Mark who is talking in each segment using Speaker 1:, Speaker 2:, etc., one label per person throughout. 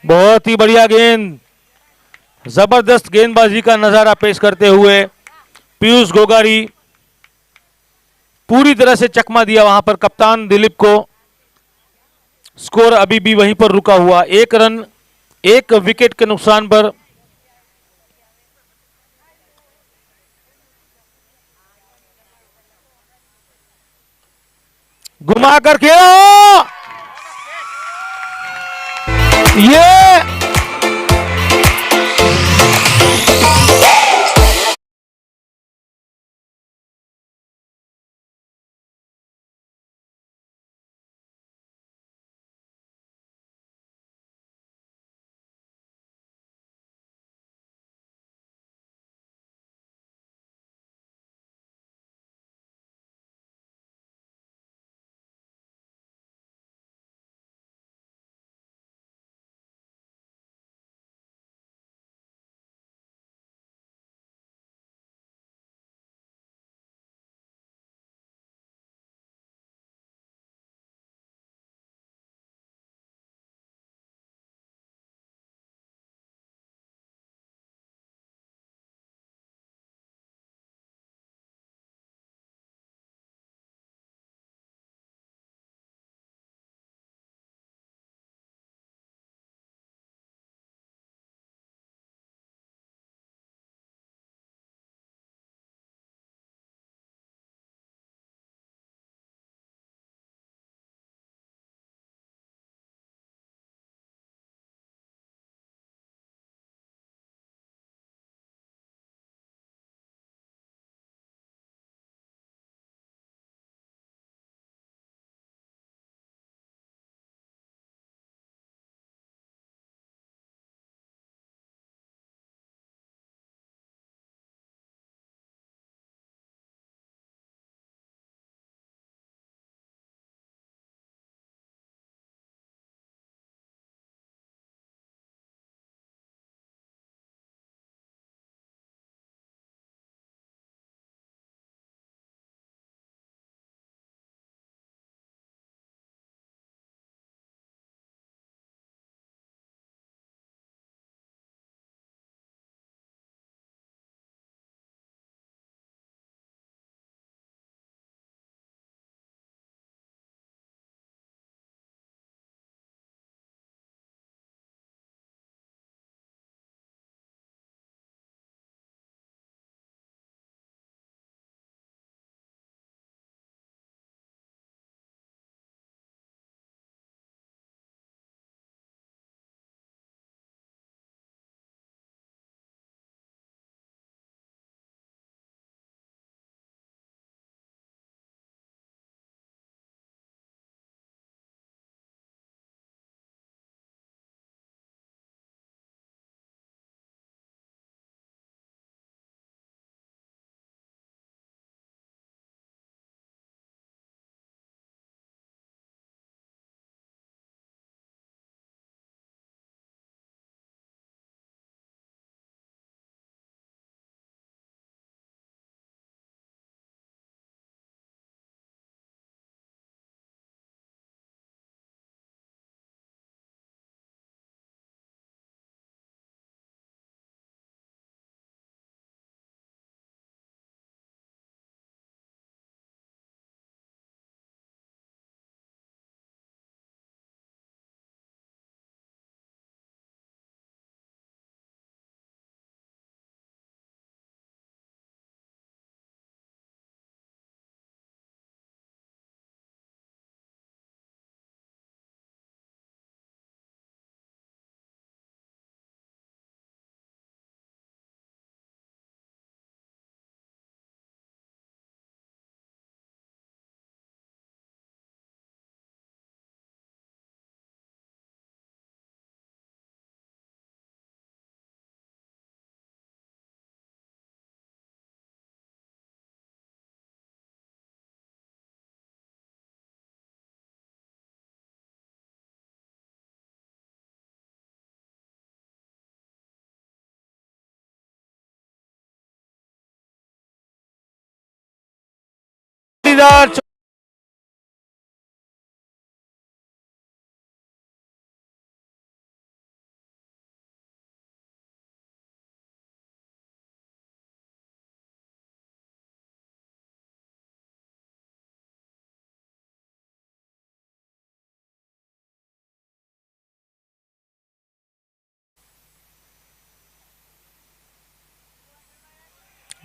Speaker 1: बहुत ही बढ़िया गेंद, जबरदस्त गेंदबाजी का नजारा पेश करते हुए पीयूष गोगारी पूरी तरह से चकमा दिया वहां पर कप्तान दिलीप को। स्कोर अभी भी वहीं पर रुका हुआ, 1 रन 1 विकेट के नुकसान पर। घुमा कर खेलो, ये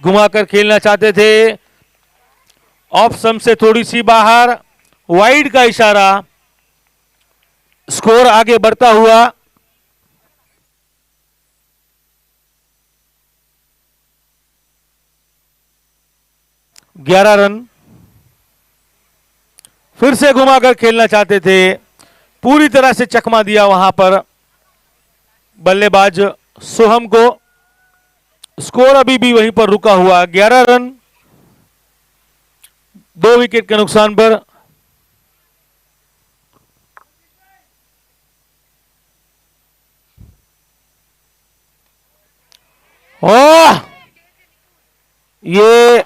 Speaker 1: घुमाकर खेलना चाहते थे, ऑफ स्टंप से थोड़ी सी बाहर, वाइड का इशारा, स्कोर आगे बढ़ता हुआ 11 रन। फिर से घुमाकर खेलना चाहते थे, पूरी तरह से चकमा दिया वहां पर बल्लेबाज सोहम को। स्कोर अभी भी वहीं पर रुका हुआ 11 रन, 2 विकेट के नुकसान पर। ओह, ये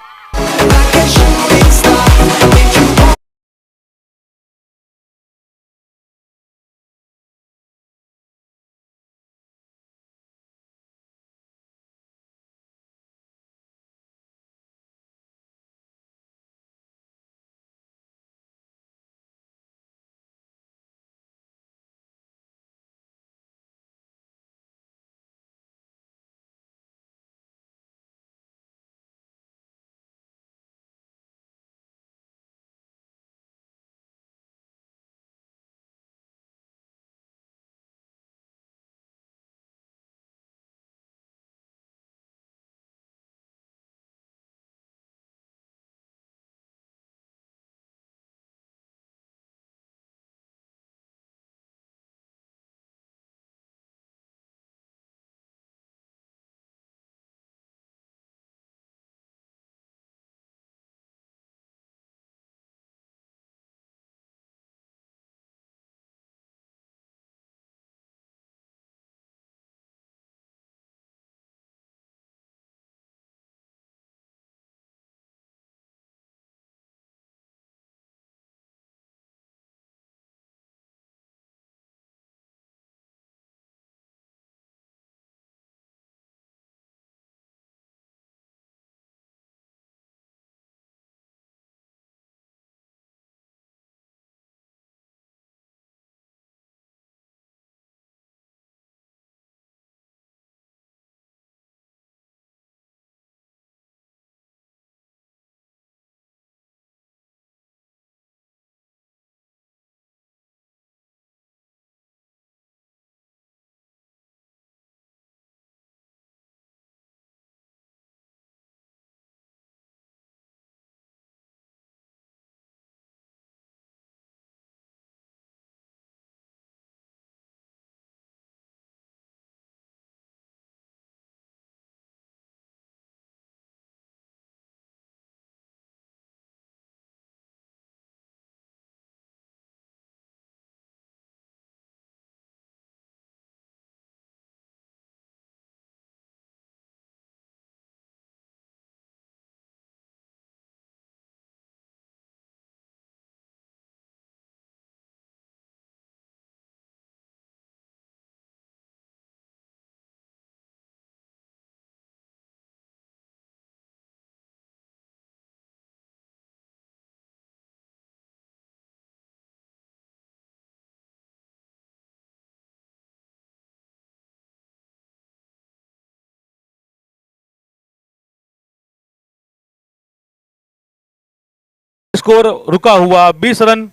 Speaker 1: स्कोर रुका हुआ 20 रन।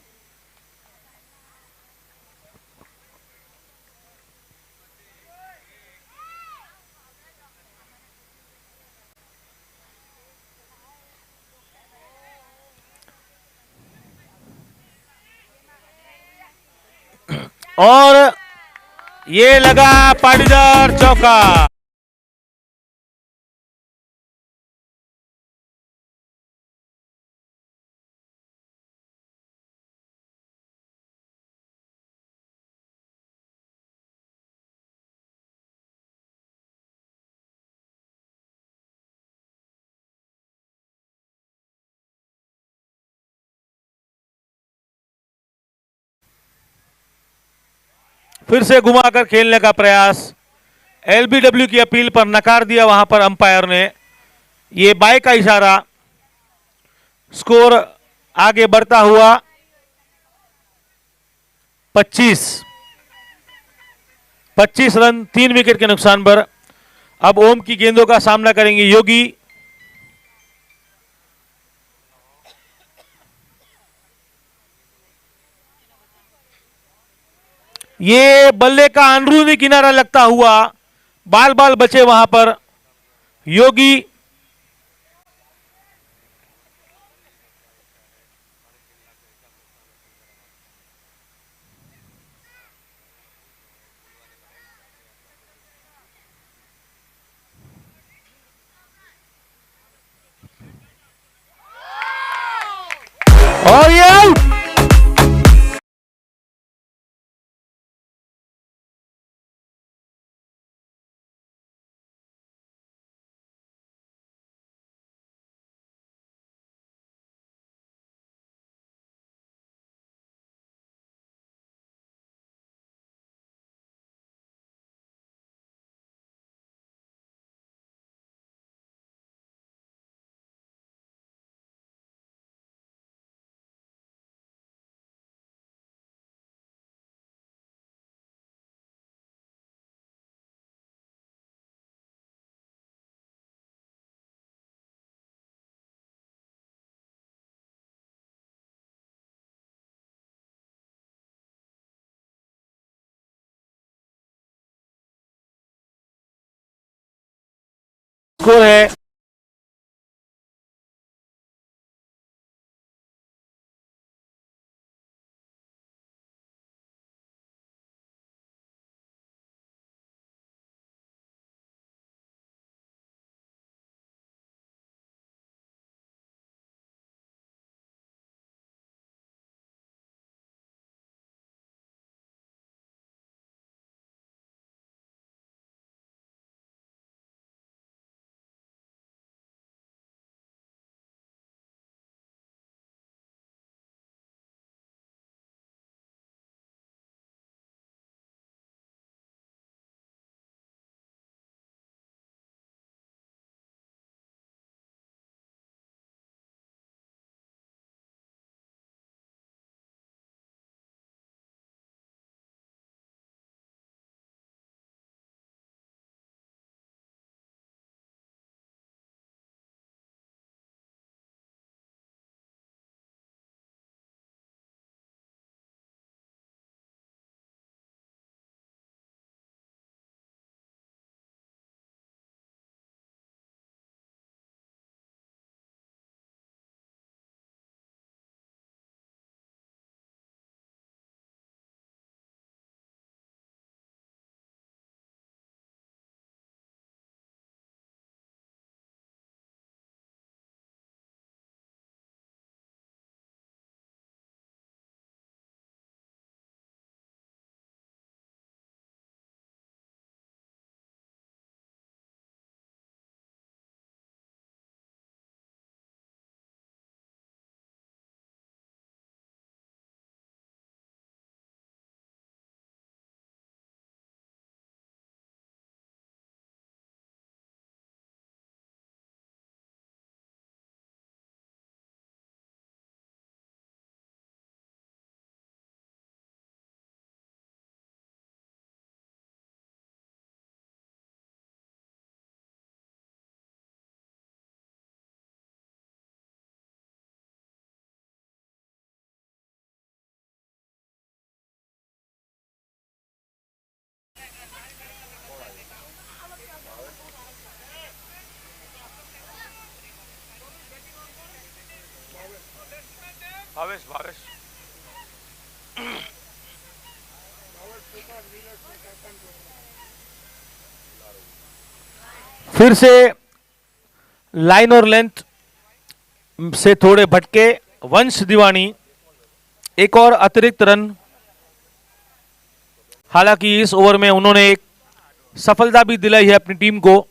Speaker 1: और ये लगा पाटीदार चौका। फिर से घुमाकर खेलने का प्रयास, एलबीडब्ल्यू की अपील पर नकार दिया वहां पर अंपायर ने। ये बाय का इशारा, स्कोर आगे बढ़ता हुआ 25 रन, 3 विकेट के नुकसान पर। अब ओम की गेंदों का सामना करेंगे योगी। ये बल्ले का अंदरूनी किनारा लगता हुआ बाल बाल बचे वहां पर योगी। और ये आउट। स्कोर है भावेश भावेश। फिर से लाइन और लेंथ से थोड़े भटके वंश दीवानी, एक और अतिरिक्त रन। हालांकि इस ओवर में उन्होंने एक सफलता भी दिलाई है अपनी टीम को।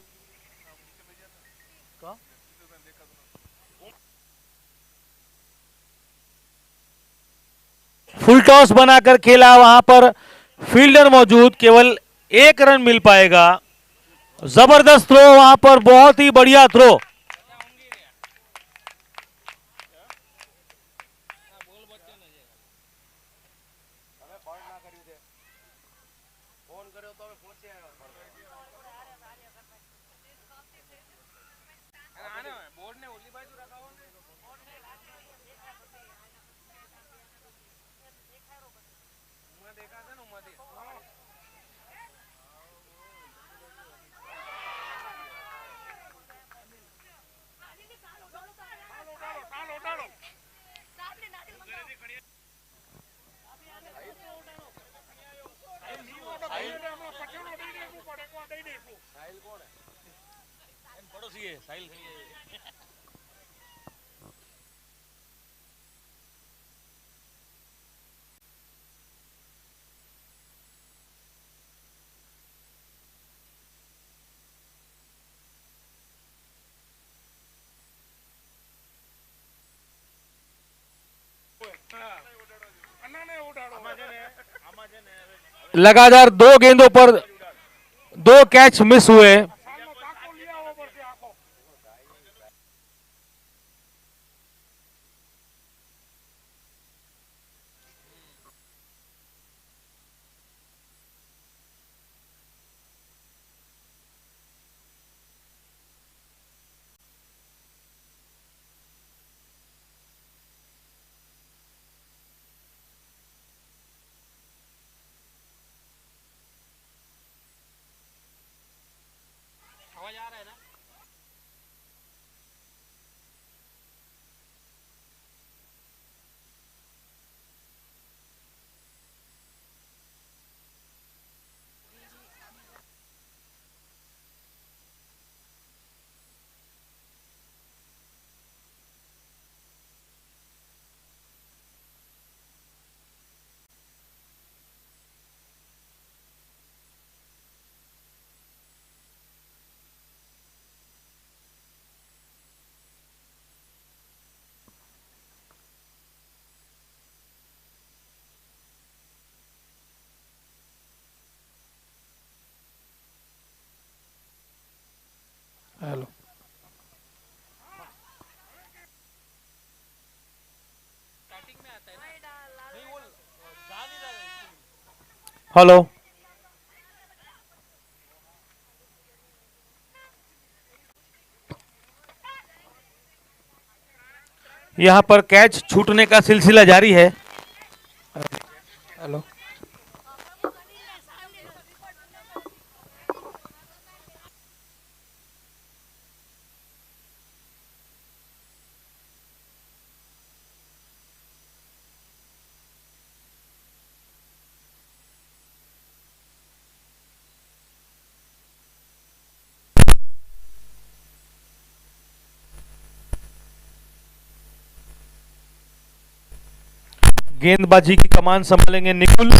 Speaker 1: फुल टॉस बनाकर खेला, वहां पर फील्डर मौजूद, केवल एक रन मिल पाएगा। जबरदस्त थ्रो वहां पर, बहुत ही बढ़िया थ्रो। पड़ोसी है साहिल खड़ी है। लगातार 2 गेंदों पर 2 कैच मिस हुए। हेलो हेलो यहां पर कैच छूटने का सिलसिला जारी है। हेलो गेंदबाजी की कमान संभालेंगे निकुल।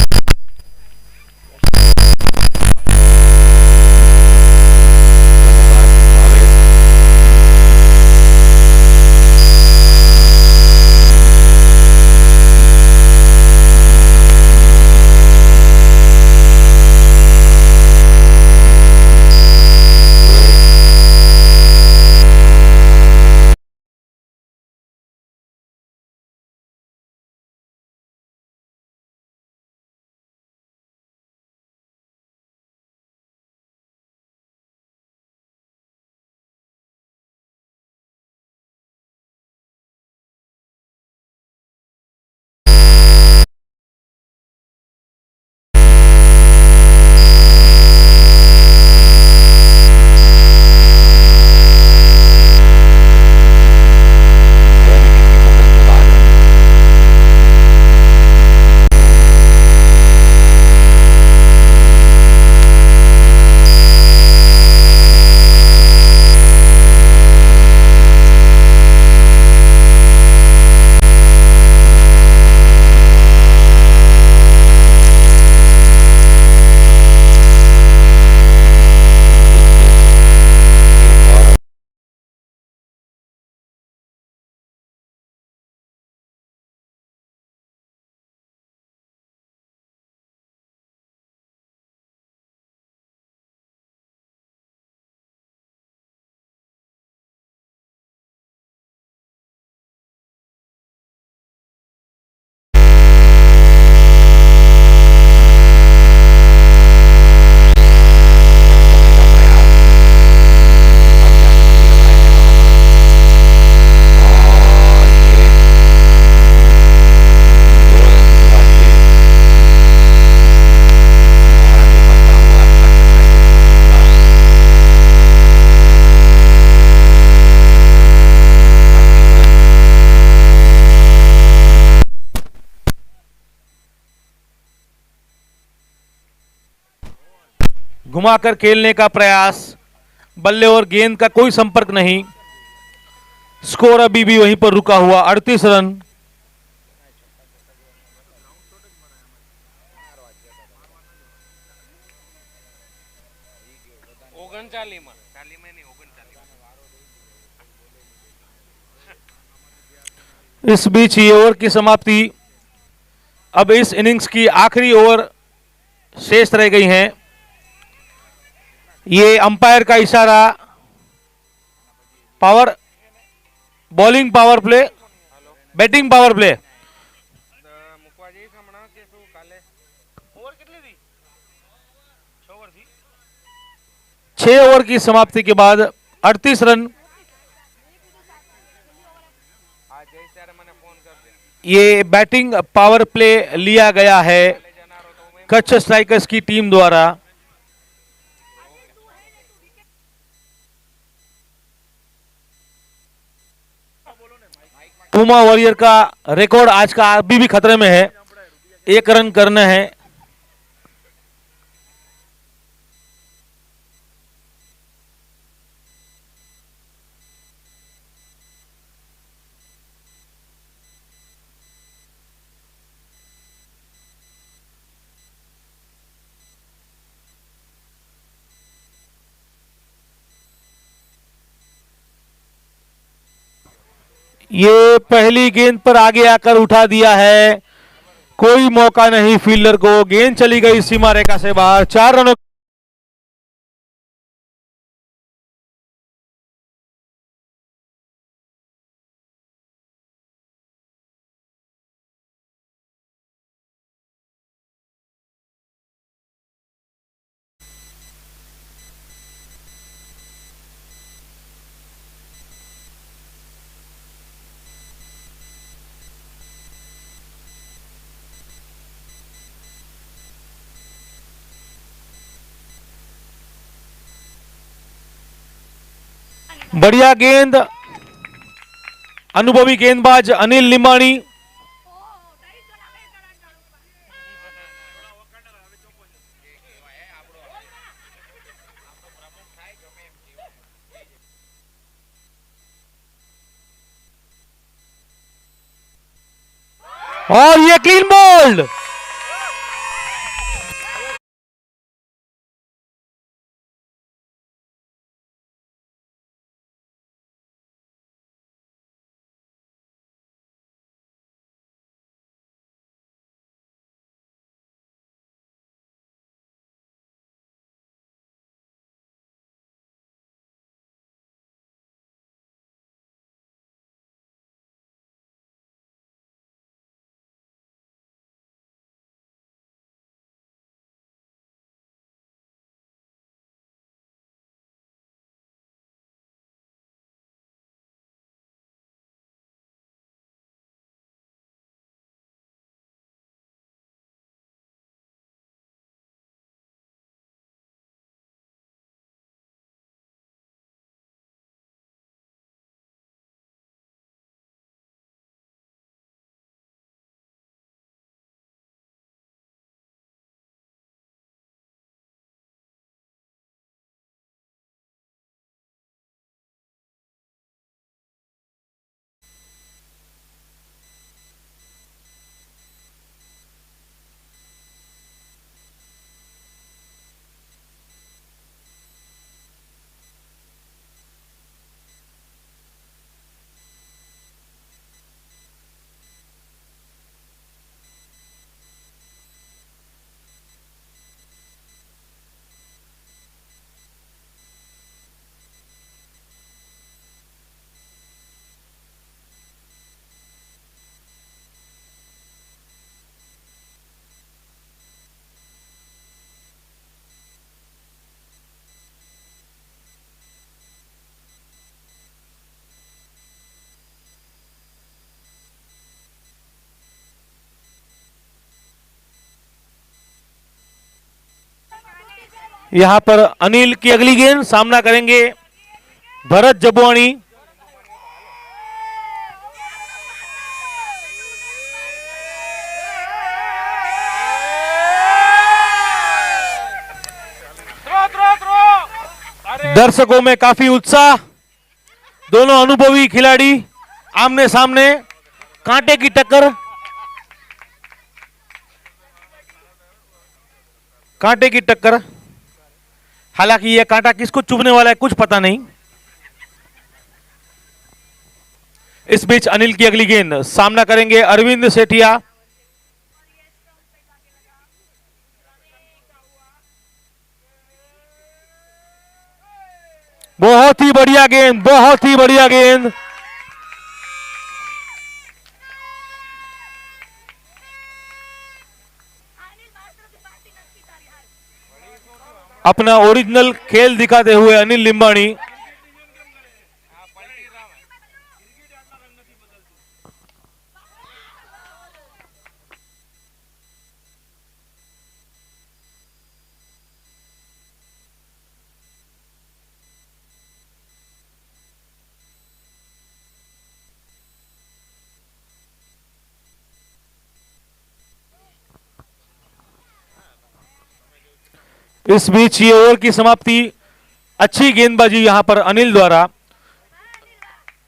Speaker 1: घुमाकर खेलने का प्रयास, बल्ले और गेंद का कोई संपर्क नहीं। स्कोर अभी भी वहीं पर रुका हुआ 38 रन। इस बीच ये ओवर की समाप्ति। अब इस इनिंग्स की आखिरी ओवर शेष रह गई हैं। ये अंपायर का इशारा, power bowling power play, batting power play. 6 over की समाप्ति के बाद 38 रन। ये बैटिंग पावर प्ले लिया गया है कच्छ स्ट्राइकर्स की टीम द्वारा। पुमा वॉरियर का रिकॉर्ड आज का अभी भी खतरे में है। 1 रन करना है। ये पहली गेंद पर आगे आकर उठा दिया है, कोई मौका नहीं फील्डर को। गेंद चली गई सीमा रेखा से बाहर। 4 रनों बढ़िया गेंद, अनुभवी गेंदबाज अनिल लिंबाणी। और ये क्लीन बोल्ड। यहां पर अनिल की अगली गेंद, सामना करेंगे भरत जबुआणी। दर्शकों में काफी उत्साह, दोनों अनुभवी खिलाड़ी आमने सामने, कांटे की टक्कर, कांटे की टक्कर। हालांकि यह कांटा किसको चुभने वाला है कुछ पता नहीं। इस बीच अनिल की अगली गेंद, सामना करेंगे अरविंद सेठिया। बहुत ही बढ़िया गेंद, बहुत ही बढ़िया गेंद। अपना ओरिजिनल खेल दिखाते हुए अनिल लिंबाणी। इस बीच ये ओवर की समाप्ति, अच्छी गेंदबाजी यहां पर अनिल द्वारा।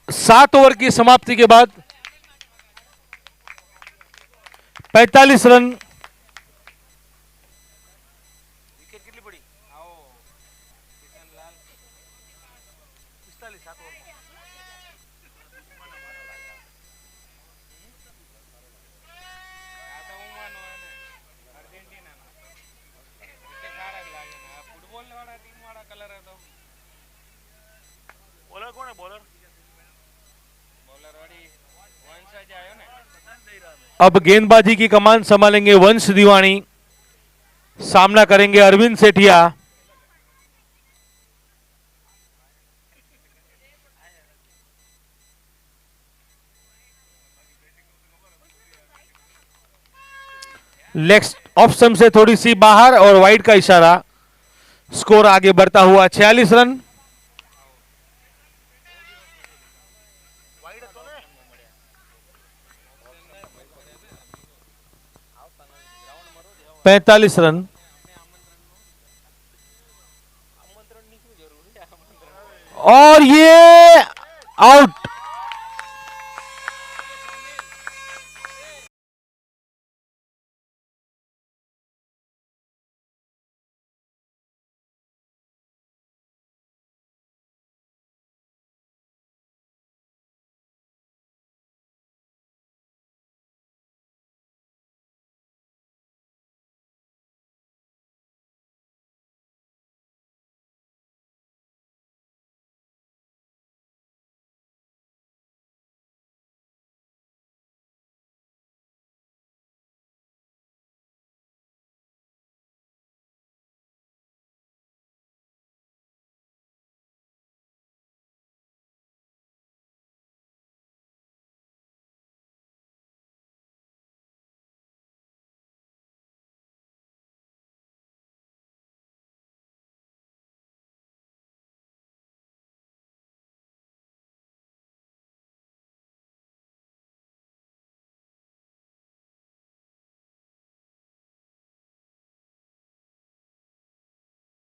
Speaker 1: 7 ओवर की समाप्ति के बाद 45 रन। अब गेंदबाजी की कमान संभालेंगे वंश दीवानी, सामना करेंगे Arvind Sethia. Leg off stump से थोड़ी सी बाहर और वाइड का इशारा। स्कोर आगे बढ़ता हुआ 46 रन। पैंतालीस रन और ये आउट।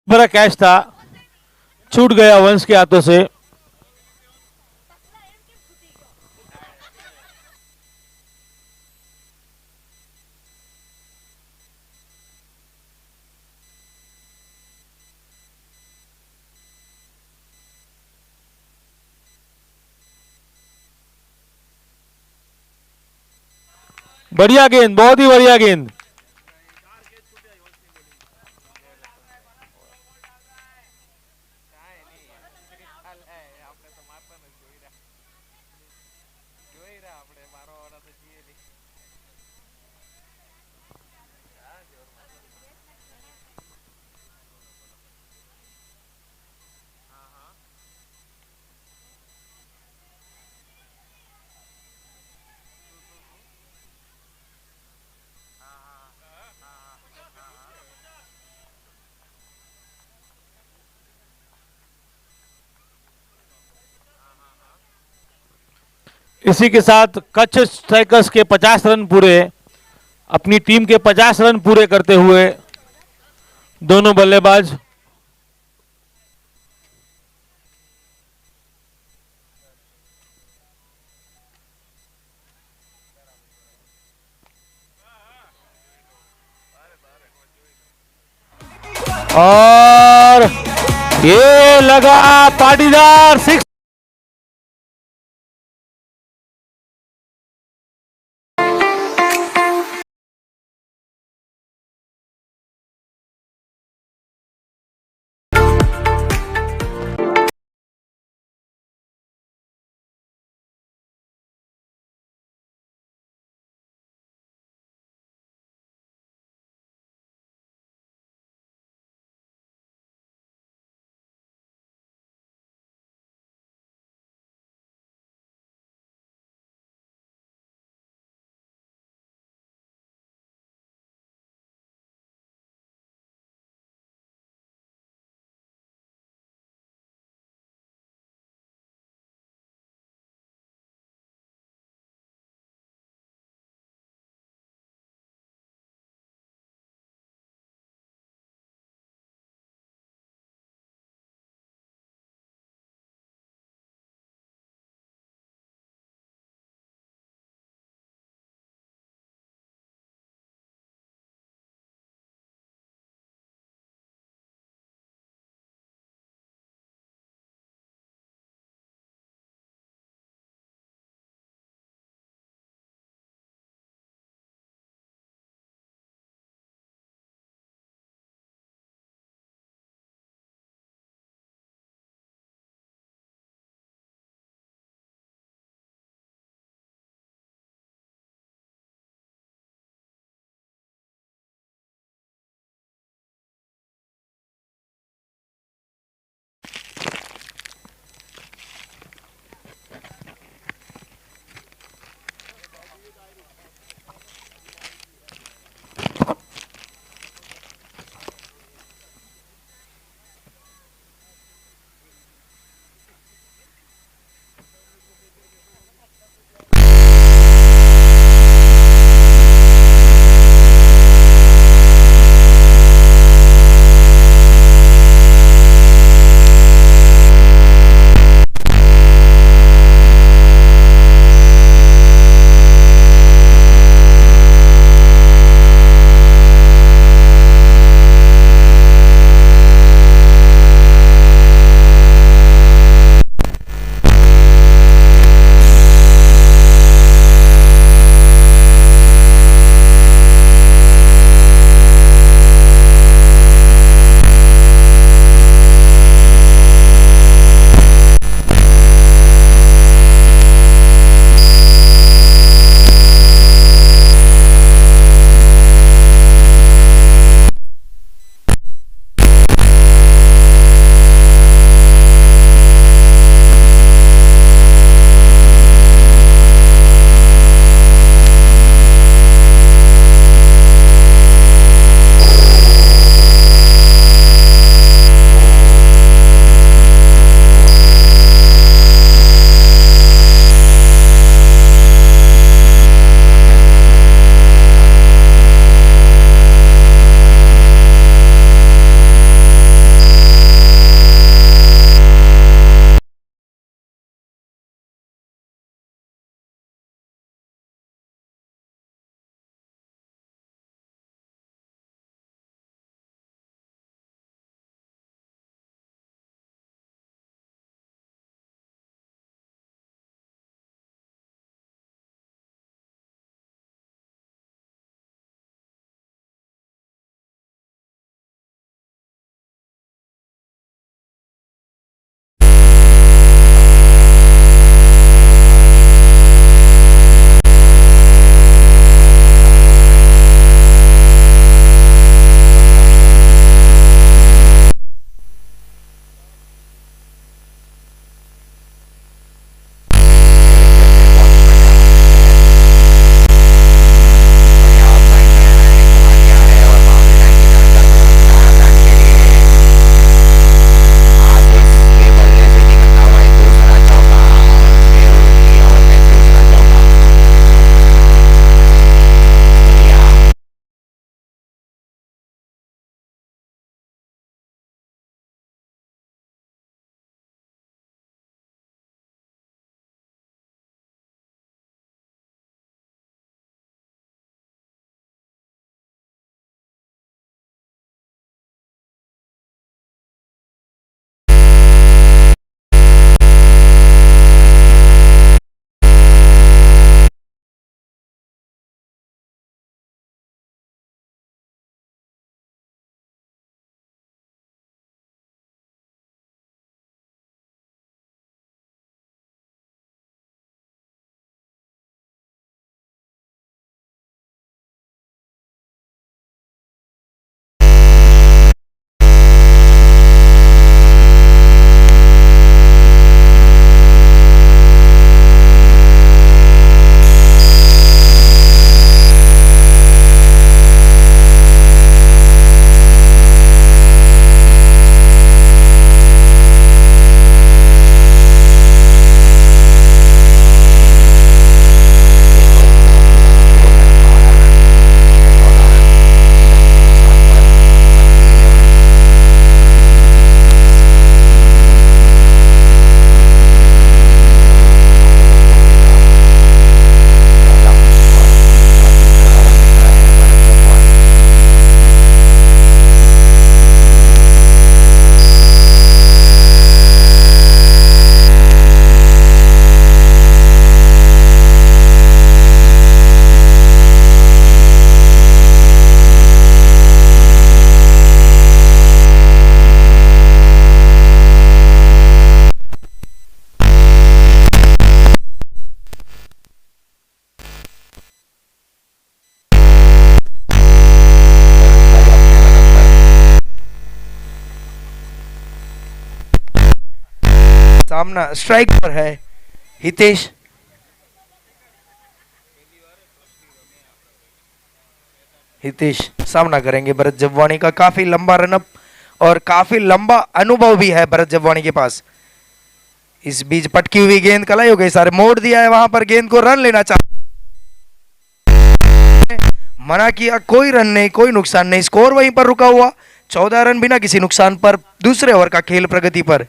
Speaker 1: बड़ा कैच था, छूट गया वंश के हाथों से। बढ़िया गेंद, बहुत ही बढ़िया गेंद। इसी के साथ कच्छ स्ट्राइकर्स के 50 रन पूरे, अपनी टीम के 50 रन पूरे करते हुए दोनों बल्लेबाज और ये लगा पाटीदार 6।
Speaker 2: सामना स्ट्राइक पर है हितेश। हितेश सामना करेंगे भरत जबवाणी का। काफी लंबा रनअप और काफी लंबा अनुभव भी है भरत जबवाणी के पास। इस बीच पटकी हुई गेंद कलाइयों के सारे मोड़ दिया है, वहां पर गेंद को रन लेना चाहते, मना किया, कोई रन नहीं, कोई नुकसान नहीं, स्कोर वहीं पर रुका हुआ 14 रन बिना किसी नुकसान पर। दूसरे ओवर का खेल प्रगति पर।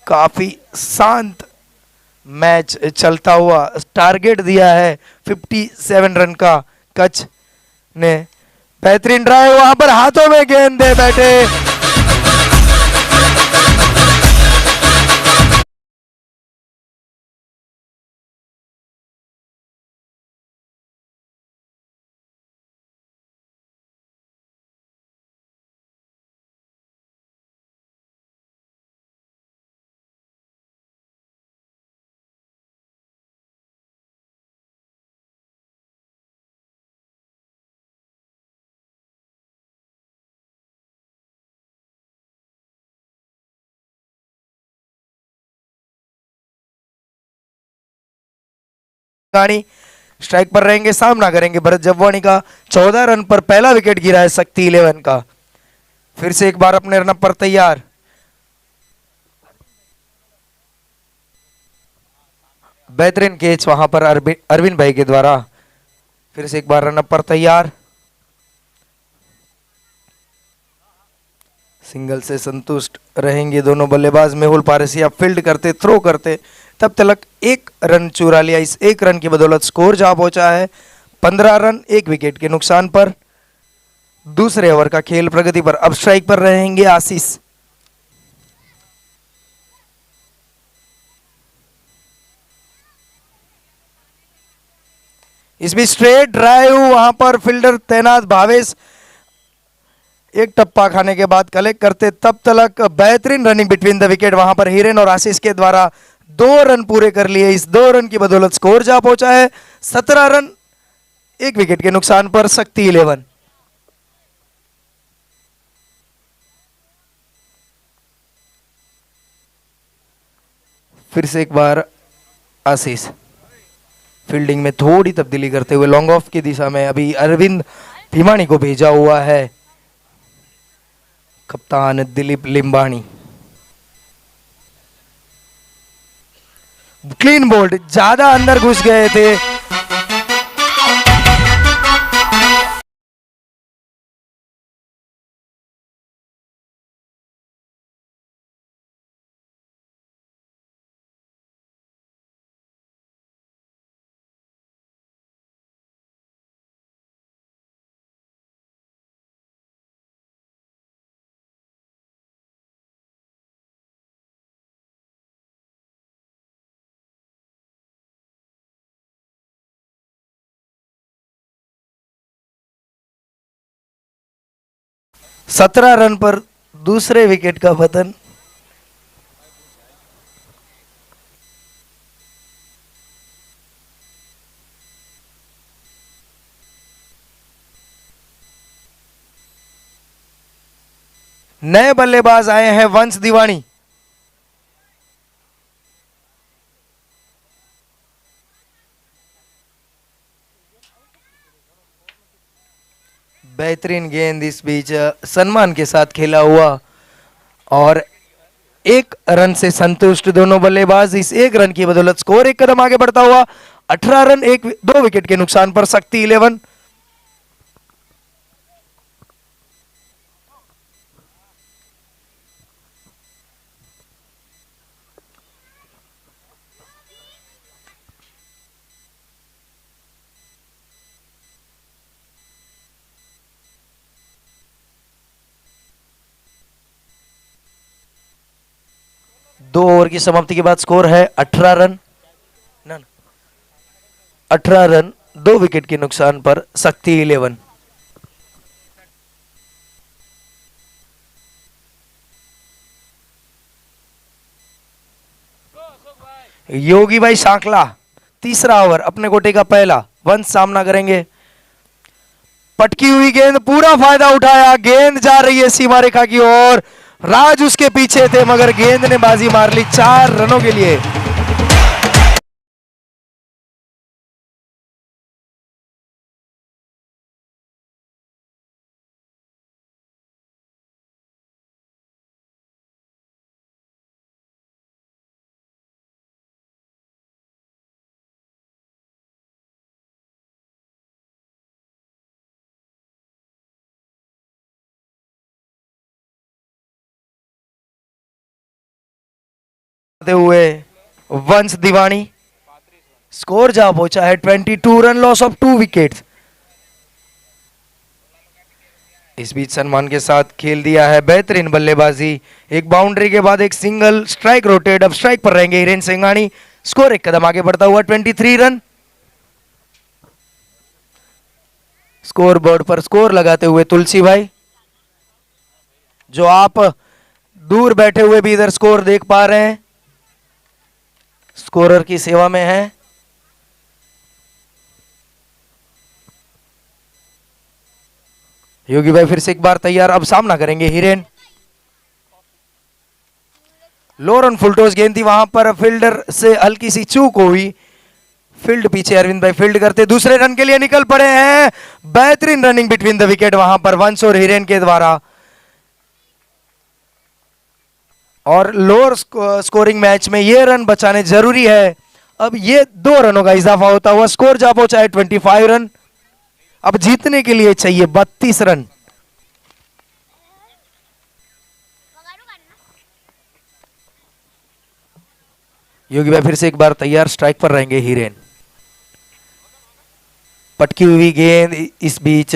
Speaker 2: काफी शांत मैच चलता हुआ, टारगेट दिया है 57 रन का कच ने। बेहतरीन ड्राइव, वहां पर हाथों में गेंद दे बैठे गाड़ी। स्ट्राइक पर रहेंगे, सामना करेंगे भरत जबवाणी का। 14 रन पर पहला विकेट गिरा है शक्ति 11 का। फिर से एक बार अपने रन पर तैयार। बेहतरीन कैच वहां पर अरविंद भाई के द्वारा। फिर से एक बार रन पर तैयार। सिंगल से संतुष्ट रहेंगे दोनों बल्लेबाज। मेहुल पारसिया फील्ड करते, थ्रो करते, तब तक एक रन चुरा लिया। इस एक रन की बदौलत स्कोर जहां पहुंचा है 15 रन, एक विकेट के नुकसान पर। दूसरे ओवर का खेल प्रगति पर। अब स्ट्राइक पर रहेंगे आशीष। इस भी स्ट्रेट ड्राइव, वहां पर फील्डर तैनात भावेश एक टप्पा खाने के बाद कलेक्ट करते, तब तक बेहतरीन रनिंग बिटवीन द विकेट। वहां पर हिरेन और आशीष के द्वारा 2 रन पूरे कर लिए। इस 2 रन की बदौलत स्कोर जा पहुंचा है 17 रन, एक विकेट के नुकसान पर शक्ति 11। फिर से एक बार आशीष फील्डिंग में थोड़ी तब्दीली करते हुए लॉन्ग ऑफ की दिशा में अभी अरविंद भीमानी को भेजा हुआ है कप्तान दिलीप लिंबानी। क्लीन बोल्ड, ज्यादा अंदर घुस गए थे। सत्रह रन पर दूसरे विकेट का पतन। नए बल्लेबाज आए हैं वंश दीवानी। बेहतरीन गेंद इस बीच सम्मान के साथ खेला हुआ और एक रन से संतुष्ट दोनों बल्लेबाज। इस एक रन की बदौलत स्कोर एक कदम आगे बढ़ता हुआ 18 रन, 2 विकेट के नुकसान पर शक्ति 11। दो ओवर की समाप्ति के बाद स्कोर है 18 रन, 18 रन, 2 विकेट के नुकसान पर शक्ति 11। योगी भाई सांकला तीसरा ओवर, अपने कोटे का पहला। वंश सामना करेंगे पटकी हुई गेंद, पूरा फायदा उठाया, गेंद जा रही है सीमा रेखा की ओर। राज उसके पीछे थे मगर गेंद ने बाजी मार ली 4 रनों के लिए। हुए वंश दीवानी, स्कोर जा पहुंचा है 22 रन, लॉस ऑफ 2 विकेट्स। इस बीच सलमान के साथ खेल दिया है, बेहतरीन बल्लेबाजी, एक बाउंड्री के बाद एक सिंगल, स्ट्राइक रोटेट, अब स्ट्राइक पर रहेंगे हिरेन सिंघानी। स्कोर एक कदम आगे बढ़ता हुआ 23 रन। स्कोर बोर्ड पर स्कोर लगाते हुए तुलसी भाई, जो आप दूर बैठे हुए भी इधर स्कोर देख पा रहे हैं, स्कोरर की सेवा में है। योगी भाई फिर से एक बार तैयार, अब सामना करेंगे हिरेन। लोरन फुलटोस गेंद थी, वहां पर फील्डर से हल्की सी चूक हुई, फील्ड पीछे अरविंद भाई फील्ड करते, दूसरे रन के लिए निकल पड़े हैं। बेहतरीन रनिंग बिटवीन द विकेट वहां पर वंश और हिरेन के द्वारा। और लोअर स्कोरिंग मैच में ये रन बचाने जरूरी है। अब ये 2 रनों का इजाफा होता हुआ स्कोर जा पहुंचा है 25 रन। अब जीतने के लिए चाहिए 32 रन। योगी भाई फिर से एक बार तैयार, स्ट्राइक पर रहेंगे हिरेन। पटकी हुई गेंद, इस बीच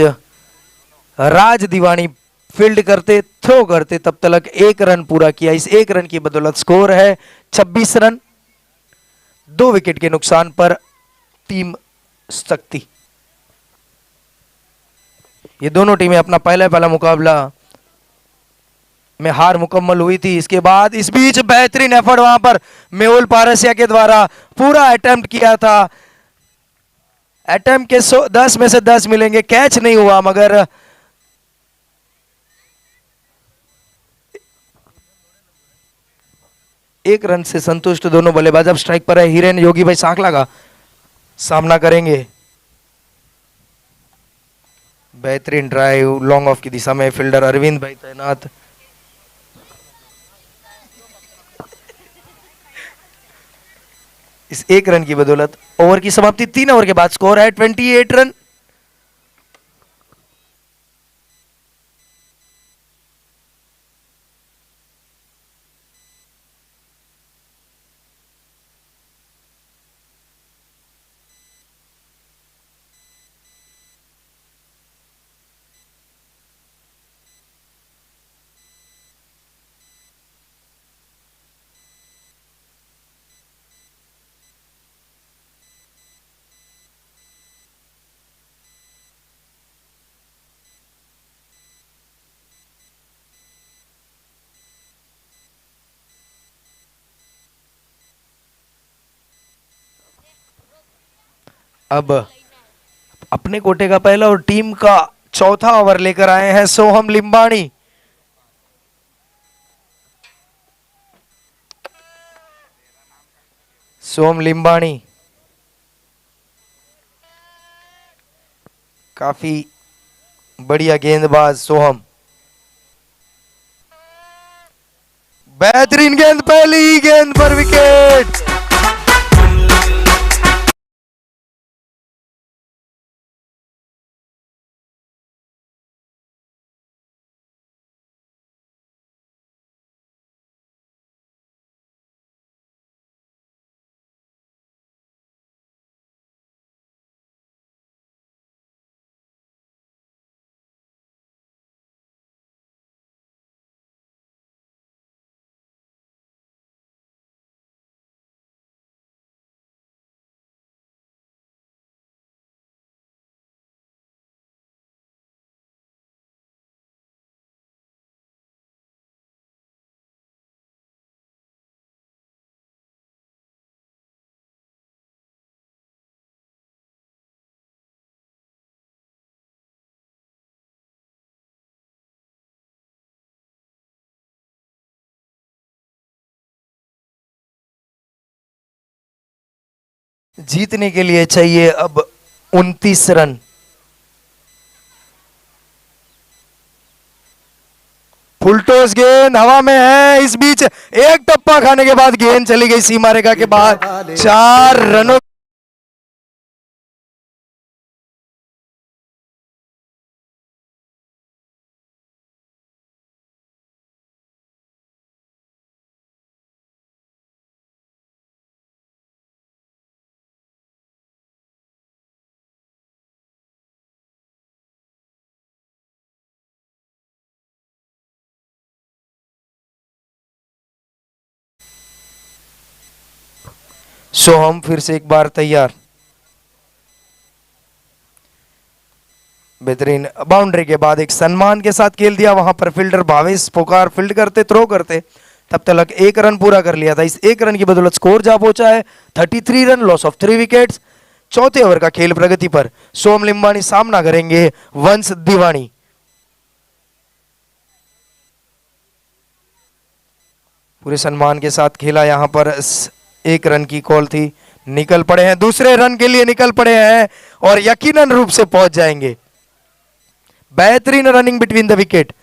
Speaker 2: राज दीवानी फील्ड करते, थ्रो करते, तब तक 1 रन पूरा किया। इस 1 रन की बदौलत स्कोर है 26 रन। 2 विकेट के नुकसान पर टीम शक्ति, ये दोनों टीमें अपना पहला मुकाबला में हार मुकम्मल हुई थी। इसके बाद इस बीच बेहतरीन एफर्ट वहां पर मेहुल पारसिया के द्वारा, पूरा अटेम्प्ट किया था, अटेम्प्ट के 10 में से 10 मिलेंगे, कैच नहीं हुआ मगर एक रन से संतुष्ट दोनों बल्लेबाज। अब स्ट्राइक पर है हिरेन, योगी भाई सांखला का सामना करेंगे। बेहतरीन ड्राइव, लॉन्ग ऑफ की दिशा में फील्डर अरविंद भाई तैनात। इस 1 रन की बदौलत ओवर की समाप्ति, 3 ओवर के बाद स्कोर है 28 रन। अब अपने कोटे का पहला और टीम का चौथा ओवर लेकर आए हैं सोहम लिंबाणी। सोहम लिंबाणी काफी बढ़िया गेंदबाज सोहम, बेहतरीन गेंद, पहली गेंद पर विकेट। जीतने के लिए चाहिए अब 29 रन। फुलटॉस गेंद हवा में है, इस बीच एक टप्पा खाने के बाद गेंद चली गई सीमा रेखा के बाद। 4 रनों सोहम फिर से एक बार तैयार। बेहतरीन बाउंड्री के बाद एक सम्मान के साथ खेल दिया। वहां पर फील्डर भावेश पुकार फील्ड करते थ्रो करते तब तक एक रन पूरा कर लिया था। इस एक रन की बदौलत स्कोर जा पहुंचा है 33 रन, लॉस ऑफ 3 विकेट्स। चौथे ओवर का खेल प्रगति पर। सोम लिंबानी सामना करेंगे वंश दीवानी। पूरे सम्मान के साथ खेला। यहां पर एक रन की कॉल थी, निकल पड़े हैं, दूसरे रन के लिए निकल पड़े हैं और यकीनन रूप से पहुंच जाएंगे। बेहतरीन रनिंग बिटवीन द विकेट।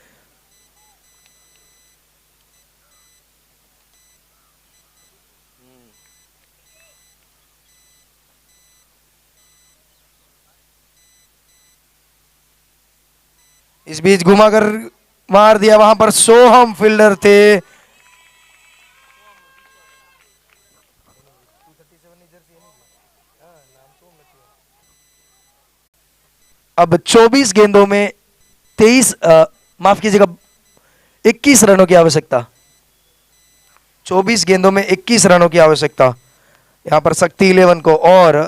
Speaker 2: इस बीच घुमाकर मार दिया। वहां पर सोहम फील्डर थे। अब 24 गेंदों में 23 माफ कीजिएगा 21 रनों की आवश्यकता। 24 गेंदों में 21 रनों की आवश्यकता यहां पर शक्ति 11 को। और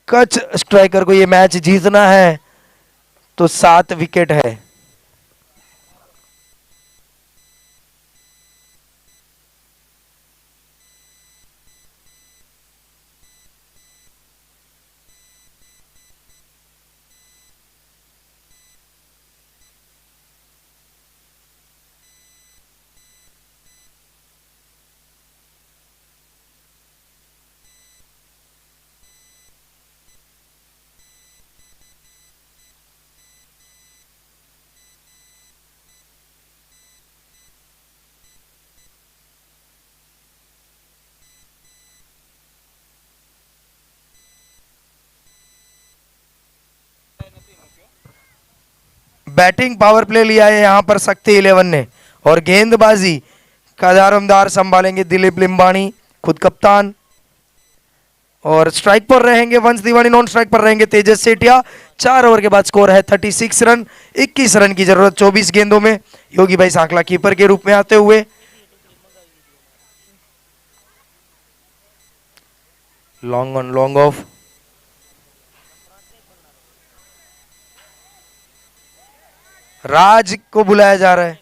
Speaker 2: कच स्ट्राइकर को यह मैच जीतना है तो 7 विकेट है। बैटिंग पावर प्ले लिया है यहां पर शक्ति 11 ने और गेंदबाजी का दारोमदार संभालेंगे दिलीप लिंबानी, खुद कप्तान। और स्ट्राइक पर रहेंगे वंश दीवानी, नॉन स्ट्राइक पर रहेंगे तेजस सेठिया। 4 ओवर के बाद स्कोर है 36 रन। 21 रन की जरूरत 24 गेंदों में। योगी भाई सांकला कीपर के रूप में आते हुए। Long on long off. Raj को बुलाया जा रहा है।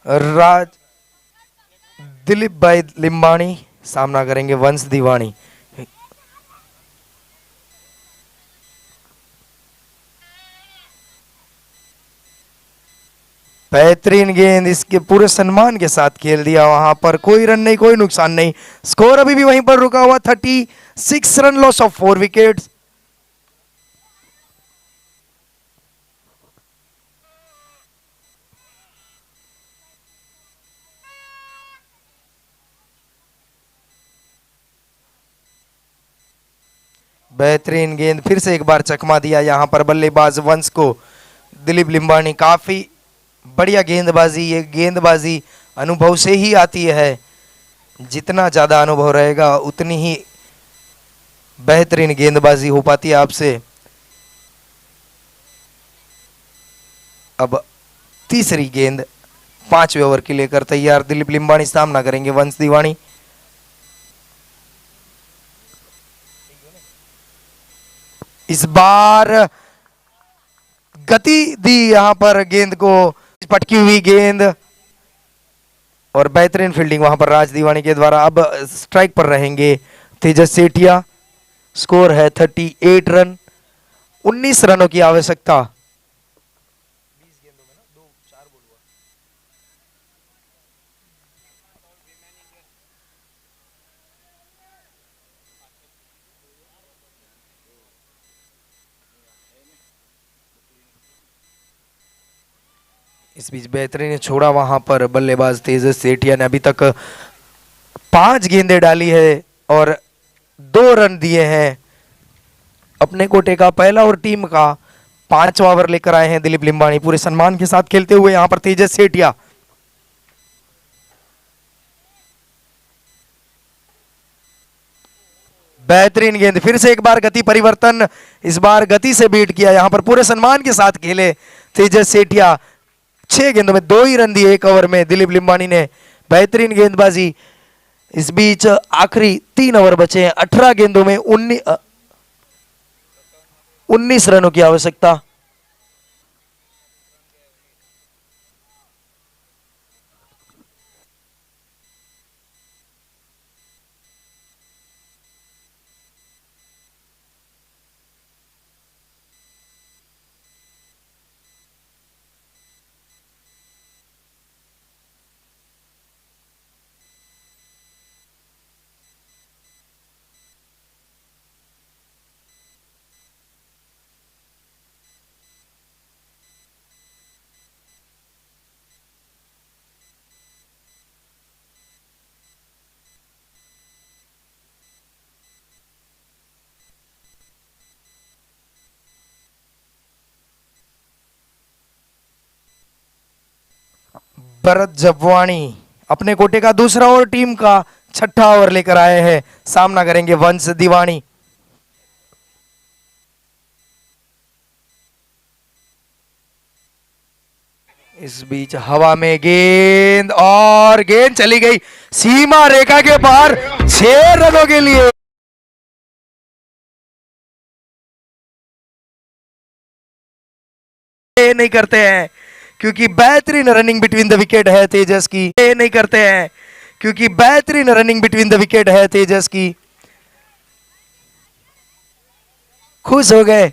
Speaker 2: राज दिलीप भाई लिंबानी सामना करेंगे वंश दीवानी। बेहतरीन गेंद इसके पूरे सम्मान के साथ खेल दिया। वहां पर कोई रन नहीं, कोई नुकसान नहीं। स्कोर अभी भी वहीं पर रुका हुआ 36 रन, लॉस ऑफ 4 विकेट्स। बेहतरीन गेंद फिर से एक बार चकमा दिया यहां पर बल्लेबाज वंश को दिलीप लिंबानी। काफी बढ़िया गेंदबाजी। ये गेंदबाजी अनुभव से ही आती है। जितना ज्यादा अनुभव रहेगा उतनी ही बेहतरीन गेंदबाजी हो पाती है आपसे। अब तीसरी गेंद 5वें ओवर की लेकर तैयार दिलीप लिंबानी सामना करेंगे वंश दीवानी। इस बार गति दी यहां पर गेंद को, पटकी हुई गेंद और बेहतरीन फील्डिंग वहां पर राज दीवानी के द्वारा। अब स्ट्राइक पर रहेंगे तेजस सेठिया। स्कोर है 38 रन, 19 रनों की आवश्यकता। इस बीच बेहतरीन छोड़ा वहां पर बल्लेबाज तेजस सेठिया ने। अभी तक 5 गेंदें डाली है और 2 रन दिए हैं। अपने कोटे का पहला और टीम का 5वां ओवर लेकर आए हैं दिलीप लिंबाणी, पूरे सम्मान के साथ खेलते हुए यहां पर तेजस सेठिया। बेहतरीन गेंद, फिर से एक बार गति परिवर्तन, इस बार गति से बीट किया, यहां पर पूरे सम्मान के साथ खेले तेजस सेठिया। 6 गेंदों में 2 ही रन दिए 1 ओवर में दिलीप लिंबाणी ने। बेहतरीन गेंदबाजी। इस बीच आखिरी 3 ओवर बचे हैं। 18 गेंदों में 19 रनों की आवश्यकता। भरत जबवाणी अपने कोटे का दूसरा और टीम का 6ठा ओवर लेकर आए हैं। सामना करेंगे वंश दीवानी। इस बीच हवा में गेंद, और गेंद चली गई सीमा रेखा के बाहर। 6 रनों के लिए नहीं करते हैं क्योंकि बेहतरीन रनिंग बिटवीन द विकेट है तेजस की। नहीं करते हैं क्योंकि बेहतरीन रनिंग बिटवीन द विकेट है तेजस की। खुश हो गए।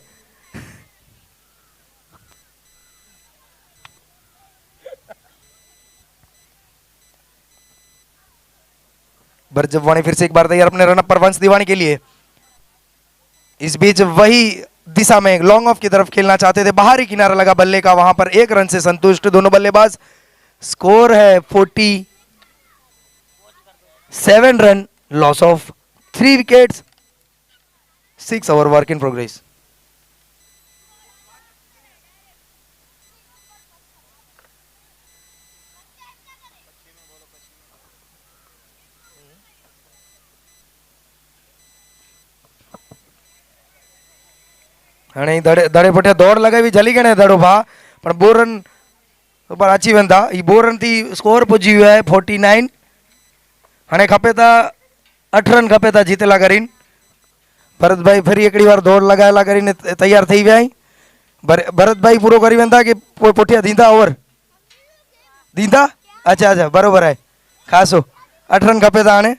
Speaker 2: भरत जबवाणी फिर से एक बार तैयार अपने रनअप पर वंश दीवानी के लिए। इस बीच वही दिशा में लॉन्ग ऑफ की तरफ खेलना चाहते थे, बाहरी किनारा लगा बल्ले का, वहां पर 1 रन से संतुष्ट दोनों बल्लेबाज। स्कोर है 47 run, loss of 3 wickets, 6 over work in progress. दड़े पटे दौड़ लगावी जली गए दड़ो भा पर 2 रन पर अची वेंदा। ई 2 रन थी स्कोर पुजी वियो है 49। हाणे खपे था 8 रन खपे था जीतेला करीन। भरत भाई फिर एकड़ी बार दौड़ लगायला करीने तैयार थी विया। भरत भाई पूरो करी वेंदा कि पुठिया दींदा ओवर दींदा। अच्छा अच्छा बरोबर है खासो 8 रन खपे था। हाणे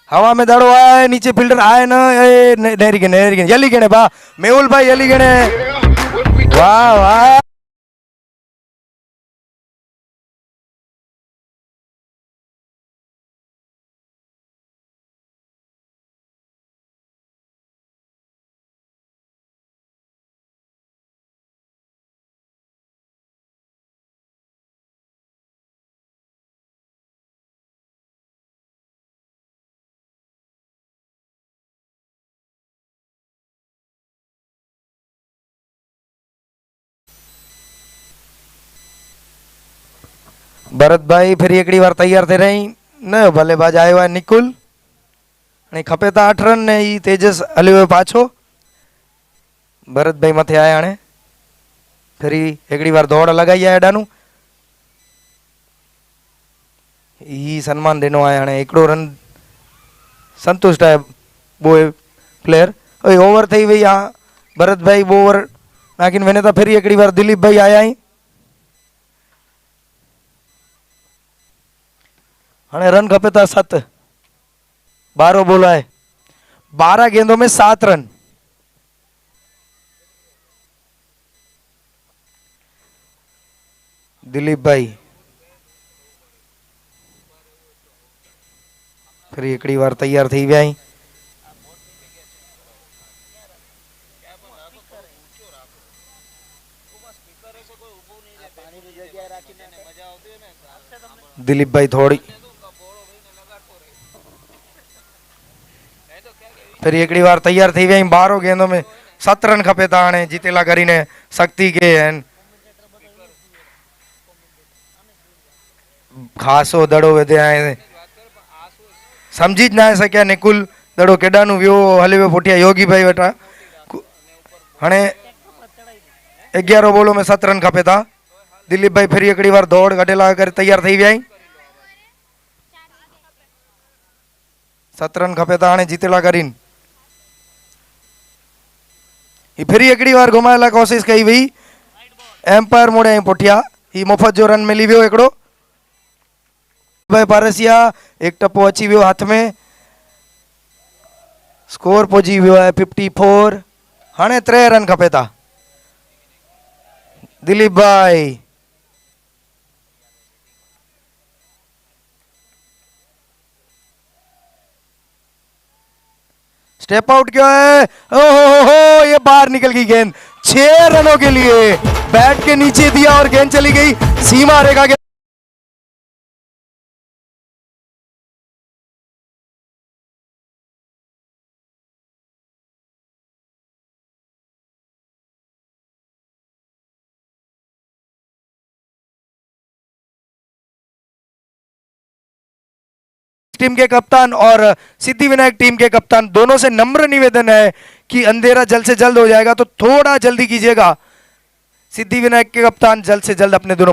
Speaker 2: हवा में दड़ो आया है, नीचे फील्डर आए न नेरी गए यली गए बा मेहुल भाई यली गए। वाह वाह भरत भाई फिर एकड़ी बार तैयार थे रही न बल्लेबाज आयो है निकुल। खपे था 8 रन ने ई तेजस हलियो पाछो। भरत भाई मथे आया हाणे फिर एकड़ी बार दौड़ लगाई है एडानू। ई सम्मान देनो आया हाणे 1 रन संतुष्ट है वो प्लेयर। ओवर थी वही हाँ भरत भाई वो ओवर नाखिन वेने था। फिर एकड़ी बार दिलीप भाई आया ही हाणे रन खपे था 7, 12 बोला है, 12 गेंदों में 7 रन। दिलीप भाई फिर एकड़ी बार तैयार थी व्या। दिलीप भाई थोड़ी फिर एकड़ी बार तैयार थी व्या। 12 गेंदों में 7 रन खपे था हाणे जीतेला करीने शक्ति के हैं। खासो दड़ो विधया है, समझी ज ना सकिया निकुल दड़ो केडा नु वियो हले वियो पुठिया योगी भाई वेठा। हाणे 11 बोलो में 7 रन खपे था। दिलीप भाई फिर एकड़ी बार दौड़ गडेला कर तैयार थी व्या। 7 रन खपे था हाणे जीतेला करीन। फिर एकड़ी बार घुमाए ला कोशिश कई हुई, एम्पायर मोड़े पुठिया, ही मुफ्त जो रन मिली वियो एकड़ो। भाई पारसिया एक टप्पो अची वियो हाथ में, स्कोर पहुंची वियो है 54। हाणे 3 रन खपे था। दिलीप भाई स्टेप आउट किया है, ओहो ये बाहर निकल गई गेंद। 6 रनों के लिए बैट के नीचे दिया और गेंद चली गई सीमा रेखा के। टीम के कप्तान और सिद्धिविनायक टीम के कप्तान दोनों से नम्र निवेदन है कि अंधेरा जल्द से जल्द हो जाएगा तो थोड़ा जल्दी कीजिएगा। सिद्धिविनायक के कप्तान जल्द से जल्द अपने दोनों